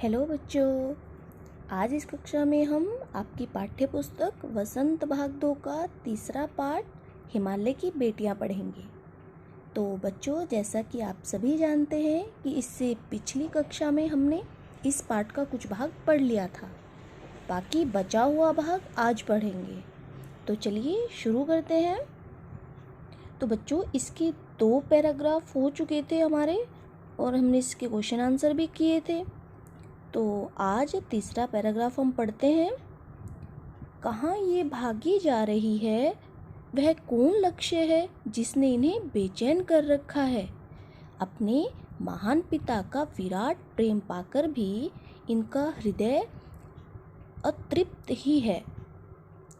Hello बच्चों, आज इस कक्षा में हम आपकी पाठ्य पुस्तक वसंत भाग 2 का तीसरा पाठ हिमालय की बेटियां पढ़ेंगे। तो बच्चों, जैसा कि आप सभी जानते हैं कि इससे पिछली कक्षा में हमने इस पाठ का कुछ भाग पढ़ लिया था। बाकी बचा हुआ भाग आज पढ़ेंगे। तो चलिए शुरू करते हैं। तो बच्चों, इसके 2 पैराग्राफ हो चुके थे हमारे और हमने इसके क्वेश्चन आंसर भी किए थे। तो आज तीसरा पैराग्राफ हम पढ़ते हैं। कहाँ ये भागी जा रही है, वह कौन लक्ष्य है जिसने इन्हें बेचैन कर रखा है। अपने महान पिता का विराट प्रेम पाकर भी इनका हृदय अतृप्त ही है।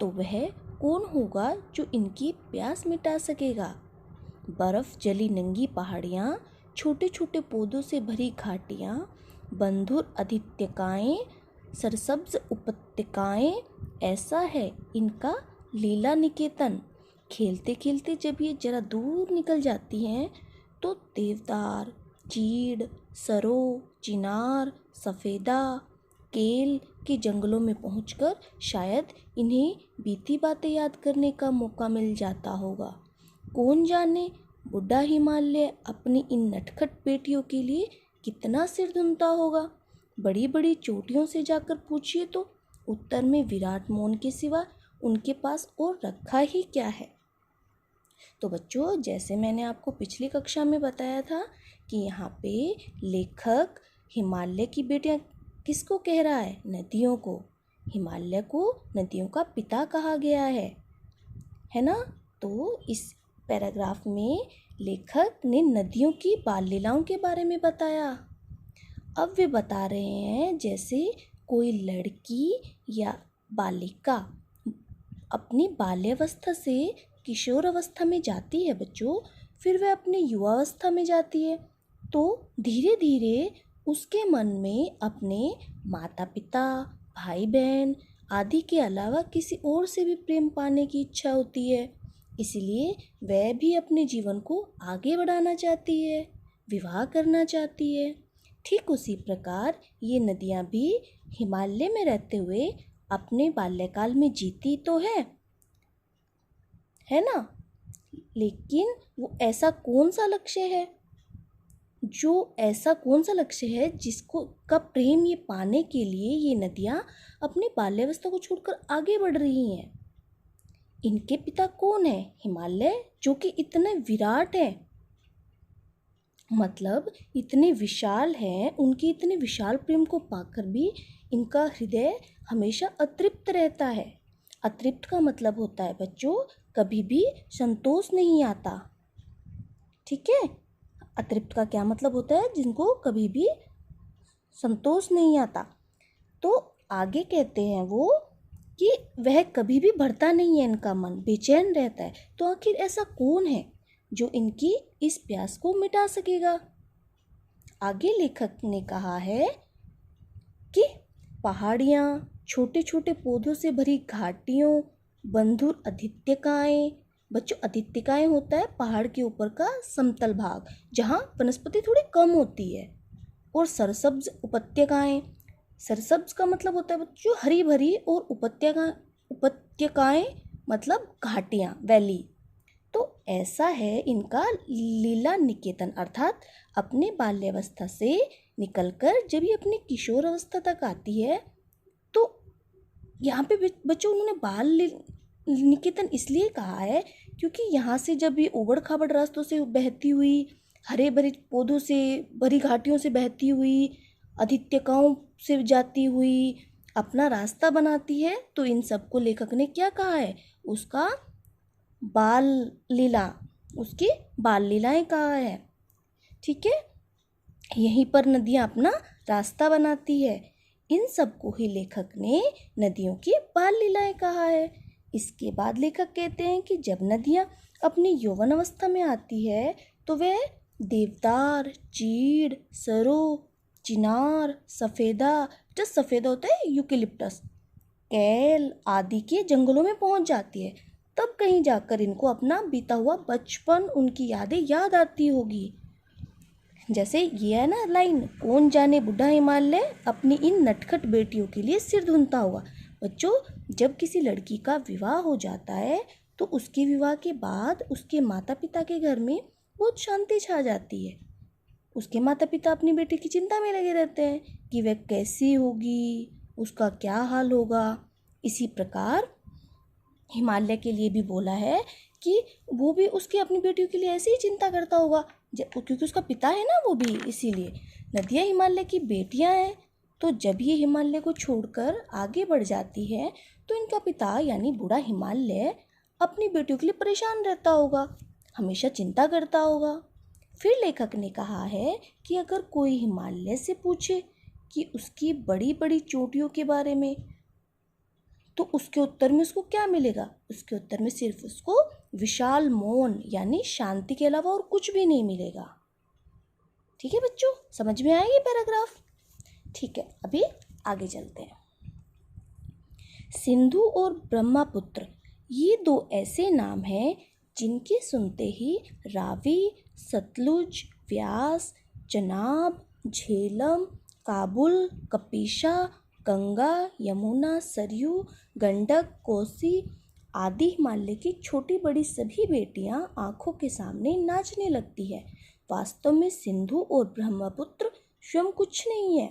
तो वह कौन होगा जो इनकी प्यास मिटा सकेगा। बर्फ जली नंगी पहाड़ियाँ, छोटे छोटे पौधों से भरी घाटियाँ, बंधुर अधित्यकाएँ, सरसब्ज उपत्यकाएँ, ऐसा है इनका लीला निकेतन। खेलते खेलते जब ये जरा दूर निकल जाती हैं तो देवदार, चीड़, सरो, चिनार, सफ़ेदा, केल के जंगलों में पहुंचकर शायद इन्हें बीती बातें याद करने का मौका मिल जाता होगा। कौन जाने बुढ़ा हिमालय अपनी इन नटखट बेटियों के लिए कितना सिर धुनता होगा। बड़ी बड़ी चोटियों से जाकर पूछिए तो उत्तर में विराट मौन के सिवा उनके पास और रखा ही क्या है। तो बच्चों, जैसे मैंने आपको पिछली कक्षा में बताया था कि यहाँ पे लेखक हिमालय की बेटियाँ किसको कह रहा है? नदियों को। हिमालय को नदियों का पिता कहा गया है ना। तो इस पैराग्राफ में लेखक ने नदियों की बाल लीलाओं के बारे में बताया। अब वे बता रहे हैं जैसे कोई लड़की या बालिका अपनी बाल्यावस्था से किशोर अवस्था में जाती है बच्चों, फिर वह अपनी युवावस्था में जाती है, तो धीरे धीरे उसके मन में अपने माता पिता, भाई बहन आदि के अलावा किसी और से भी प्रेम पाने की इच्छा होती है। इसलिए वह भी अपने जीवन को आगे बढ़ाना चाहती है, विवाह करना चाहती है। ठीक उसी प्रकार ये नदियाँ भी हिमालय में रहते हुए अपने बाल्यकाल में जीती तो है ना। लेकिन वो ऐसा कौन सा लक्ष्य है, जिसको का प्रेम ये पाने के लिए ये नदियाँ अपनी बाल्यावस्था को छोड़कर आगे बढ़ रही हैं। इनके पिता कौन है? हिमालय, जो कि इतने विराट है, मतलब इतने विशाल हैं। उनके इतने विशाल प्रेम को पाकर भी इनका हृदय हमेशा अतृप्त रहता है। अतृप्त का मतलब होता है बच्चों, कभी भी संतोष नहीं आता। ठीक है, अतृप्त का क्या मतलब होता है? जिनको कभी भी संतोष नहीं आता। तो आगे कहते हैं वो कि वह कभी भी भरता नहीं है, इनका मन बेचैन रहता है। तो आखिर ऐसा कौन है जो इनकी इस प्यास को मिटा सकेगा? आगे लेखक ने कहा है कि पहाड़ियाँ, छोटे छोटे पौधों से भरी घाटियों, बंधुर अधित्यकाएँ। बच्चों, अधित्यकाएँ होता है पहाड़ के ऊपर का समतल भाग जहाँ वनस्पति थोड़ी कम होती है। और सरसब्ज उपत्यकाएँ, सरसब्ज का मतलब होता है बच्चों हरी भरी, और उपत्यकाएँ मतलब घाटियाँ, वैली। तो ऐसा है इनका लीला निकेतन, अर्थात अपने बाल्यावस्था से निकलकर जब ये अपनी किशोर अवस्था तक आती है तो यहाँ पे बच्चों उन्होंने बाल निकेतन इसलिए कहा है क्योंकि यहाँ से जब ये उबड़ खाबड़ रास्तों से बहती हुई, हरे भरे पौधों से भरी घाटियों से बहती हुई, अधित्यकाओं से जाती हुई अपना रास्ता बनाती है, तो इन सबको लेखक ने क्या कहा है? उसकी बाल लीलाएं कहा है। ठीक है, यहीं पर नदियाँ अपना रास्ता बनाती है। इन सबको ही लेखक ने नदियों की बाल लीलाएं कहा है। इसके बाद लेखक कहते हैं कि जब नदियाँ अपनी यौवन अवस्था में आती है तो वह देवदार, चीड़, सरो, चिनार, सफ़ेदा, जो सफ़ेदा होता है यूकेलिप्टस, कैल आदि के जंगलों में पहुंच जाती है। तब कहीं जाकर इनको अपना बीता हुआ बचपन, उनकी यादें याद आती होगी। जैसे ये है ना लाइन, कौन जाने बूढ़ा हिमालय अपनी इन नटखट बेटियों के लिए सिर धुनता होगा। बच्चों, जब किसी लड़की का विवाह हो जाता है तो उसके विवाह के बाद उसके माता पिता के घर में बहुत शांति छा जाती है। उसके माता पिता अपनी बेटी की चिंता में लगे रहते हैं कि वह कैसी होगी, उसका क्या हाल होगा। इसी प्रकार हिमालय के लिए भी बोला है कि वो भी उसकी अपनी बेटियों के लिए ऐसे ही चिंता करता होगा, क्योंकि उसका पिता है ना वो भी। इसीलिए नदियाँ हिमालय की बेटियां हैं। तो जब ये हिमालय को छोड़कर आगे बढ़ जाती है तो इनका पिता यानी बूढ़ा हिमालय अपनी बेटियों के लिए परेशान रहता होगा, हमेशा चिंता करता होगा। फिर लेखक ने कहा है कि अगर कोई हिमालय से पूछे कि उसकी बड़ी बड़ी चोटियों के बारे में, तो उसके उत्तर में उसको क्या मिलेगा? उसके उत्तर में सिर्फ उसको विशाल मौन यानी शांति के अलावा और कुछ भी नहीं मिलेगा। ठीक है बच्चों, समझ में आया ये पैराग्राफ? ठीक है, अभी आगे चलते हैं। सिंधु और ब्रह्मपुत्र ये दो ऐसे नाम हैं जिनके सुनते ही रावी, सतलुज, व्यास, चनाब, झेलम, काबुल, कपीशा, गंगा, यमुना, सरयू, गंडक, कोसी आदि हिमालय की छोटी बड़ी सभी बेटियां आंखों के सामने नाचने लगती है। वास्तव में सिंधु और ब्रह्मपुत्र स्वयं कुछ नहीं है।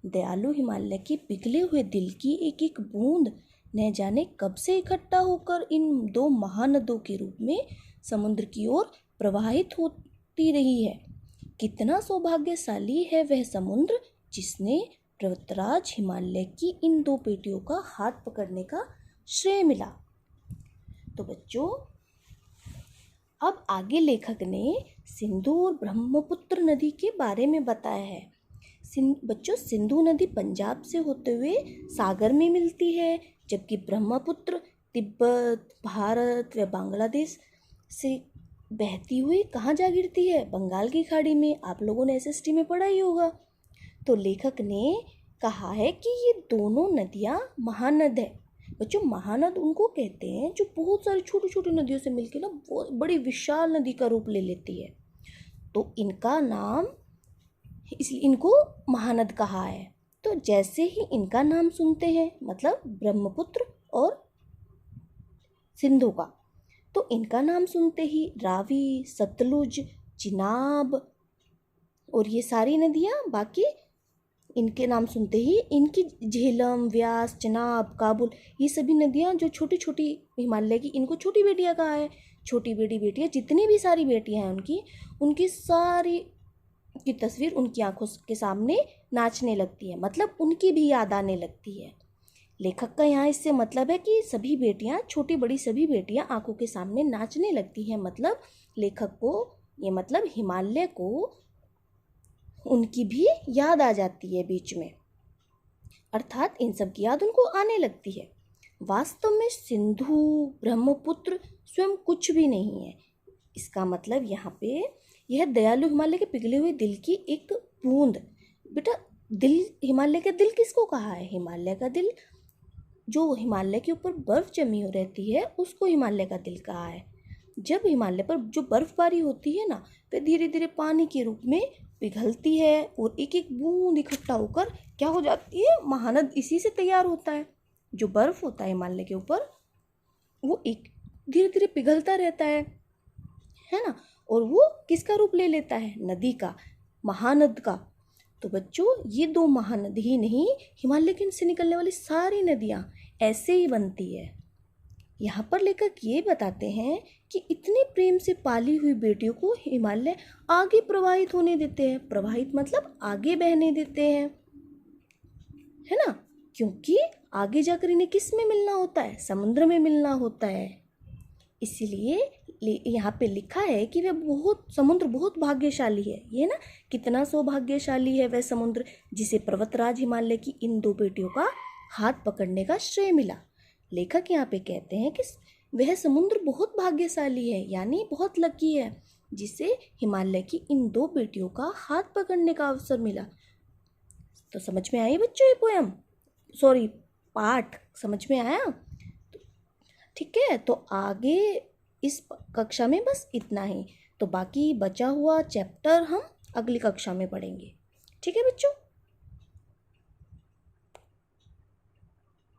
दयालु हिमालय की पिघले हुए दिल की एक एक बूंद न जाने कब से इकट्ठा होकर इन दो महानदों के रूप में समुद्र की ओर प्रवाहित होती रही है। कितना सौभाग्यशाली है वह समुद्र जिसने पर्वतराज हिमालय की इन दो बेटियों का हाथ पकड़ने का श्रेय मिला। तो बच्चों, अब आगे लेखक ने सिंधु और ब्रह्मपुत्र नदी के बारे में बताया है। बच्चों, सिंधु नदी पंजाब से होते हुए सागर में मिलती है, जबकि ब्रह्मपुत्र तिब्बत, भारत व बांग्लादेश से बहती हुई कहाँ जा गिरती है? बंगाल की खाड़ी में। आप लोगों ने एसएसटी में पढ़ा ही होगा। तो लेखक ने कहा है कि ये दोनों नदियाँ महानद है। बच्चों, महानद उनको कहते हैं जो बहुत सारी छोटी छोटी नदियों से मिलकर ना बड़ी विशाल नदी का रूप ले लेती है। तो इनका नाम, इसलिए इनको महानद कहा है। तो जैसे ही इनका नाम सुनते हैं, मतलब ब्रह्मपुत्र और सिंधु का, तो इनका नाम सुनते ही रावी, सतलुज, चिनाब और ये सारी नदियाँ, बाकी इनके नाम सुनते ही इनकी झेलम, व्यास, चनाब, काबुल, ये सभी नदियाँ जो छोटी छोटी हिमालय की, इनको छोटी बेटियाँ कहा है। छोटी बड़ी बेटियाँ, जितनी भी सारी बेटियाँ हैं उनकी सारी की तस्वीर उनकी आंखों के सामने नाचने लगती है, मतलब उनकी भी याद आने लगती है। लेखक का यहाँ इससे मतलब है कि सभी बेटियाँ, छोटी बड़ी सभी बेटियाँ आंखों के सामने नाचने लगती हैं। मतलब लेखक को ये, मतलब हिमालय को उनकी भी याद आ जाती है बीच में, अर्थात इन सब की याद उनको आने लगती है। वास्तव में सिंधु, ब्रह्मपुत्र स्वयं कुछ भी नहीं है। इसका मतलब यहाँ पे यह दयालु हिमालय के पिघले हुए दिल की एक बूंद। बेटा, दिल, हिमालय का दिल किसको कहा है? हिमालय का दिल, जो हिमालय के ऊपर बर्फ जमी हो रहती है उसको हिमालय का दिल कहा है। जब हिमालय पर जो बर्फबारी होती है ना, वह धीरे धीरे पानी के रूप में पिघलती है और एक एक बूंद इकट्ठा होकर क्या हो जाती है? महानद। इसी से तैयार होता है। जो बर्फ होता है हिमालय के ऊपर, वो एक धीरे धीरे पिघलता रहता है ना, और वो किसका रूप ले लेता है? नदी का, महानद का। तो बच्चों, ये दो महानद ही नहीं, हिमालय के से निकलने वाली सारी नदियाँ ऐसे ही बनती है। यहाँ पर लेखक ये बताते हैं कि इतने प्रेम से पाली हुई बेटियों को हिमालय आगे प्रवाहित होने देते हैं। प्रवाहित मतलब आगे बहने देते हैं, है ना, क्योंकि आगे जाकर इन्हें किस में मिलना होता है? समुद्र में मिलना होता है। इसीलिए यहाँ पे लिखा है कि वह समुद्र बहुत भाग्यशाली है। ये ना, कितना सौभाग्यशाली है वह समुद्र जिसे पर्वतराज हिमालय की इन दो बेटियों का हाथ पकड़ने का श्रेय मिला। लेखक यहाँ पे कहते हैं कि वह समुद्र बहुत भाग्यशाली है, यानी बहुत लकी है, जिसे हिमालय की इन दो बेटियों का हाथ पकड़ने का अवसर मिला। तो समझ में आई बच्चों ये पोयम, सॉरी पाठ समझ में आया? ठीक है, तो आगे इस कक्षा में बस इतना ही। तो बाकी बचा हुआ चैप्टर हम अगली कक्षा में पढ़ेंगे। ठीक है बच्चों।